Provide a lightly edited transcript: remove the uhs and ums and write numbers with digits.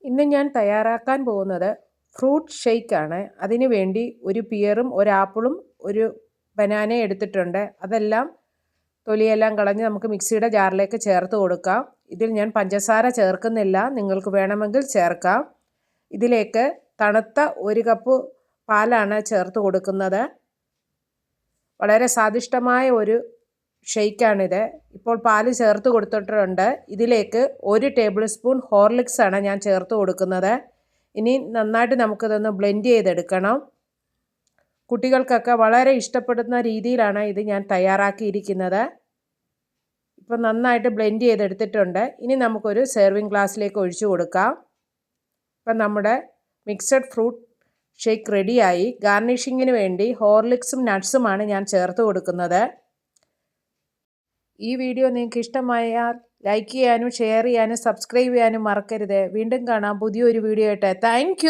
ഇന്ന് ഞാൻ തയ്യാറാക്കാൻ പോകുന്നത് ഫ്രൂട്ട് ഷേക്കാണ്. അതിന് വേണ്ടി ഒരു പിയറും ഒരു ആപ്പിളും ഒരു ബനാനയും എടുത്തിട്ടുണ്ട്. അതെല്ലാം തൊലിയെല്ലാം കളഞ്ഞ് നമുക്ക് മിക്സിയുടെ ജാറിലേക്ക് ചേർത്ത് കൊടുക്കാം. ഇതിൽ ഞാൻ പഞ്ചസാര ചേർക്കുന്നില്ല, നിങ്ങൾക്ക് വേണമെങ്കിൽ ചേർക്കാം. ഇതിലേക്ക് തണുത്ത 1 കപ്പ് പാലാണ് ചേർത്ത് കൊടുക്കുന്നത്. വളരെ സ്വാദിഷ്ടമായ ഒരു ഷെയ്ക്കാണിത്. ഇപ്പോൾ പാല് ചേർത്ത് കൊടുത്തിട്ടുണ്ട്. ഇതിലേക്ക് 1 ടേബിൾ സ്പൂൺ ഹോർലിക്സ് ആണ് ഞാൻ ചേർത്ത് കൊടുക്കുന്നത്. ഇനി നന്നായിട്ട് നമുക്കിതൊന്ന് ബ്ലെൻഡ് ചെയ്തെടുക്കണം. കുട്ടികൾക്കൊക്കെ വളരെ ഇഷ്ടപ്പെടുന്ന രീതിയിലാണ് ഇത് ഞാൻ തയ്യാറാക്കിയിരിക്കുന്നത്. ഇപ്പോൾ നന്നായിട്ട് ബ്ലെൻഡ് ചെയ്തെടുത്തിട്ടുണ്ട്. ഇനി നമുക്കൊരു സെർവിങ് ഗ്ലാസ്സിലേക്ക് ഒഴിച്ചു കൊടുക്കാം. ഇപ്പം നമ്മുടെ മിക്സഡ് ഫ്രൂട്ട് ഷേക്ക് റെഡിയായി. ഗാർണിഷിങ്ങിന് വേണ്ടി ഹോർലിക്സും നട്ട്സുമാണ് ഞാൻ ചേർത്ത് കൊടുക്കുന്നത്. ഈ വീഡിയോ നിങ്ങൾക്ക് ഇഷ്ടമായാൽ ലൈക്ക് ചെയ്യാനും ഷെയർ ചെയ്യാനും സബ്സ്ക്രൈബ് ചെയ്യാനും മറക്കരുത്. വീണ്ടും കാണാം പുതിയൊരു വീഡിയോ ആയിട്ട്. താങ്ക്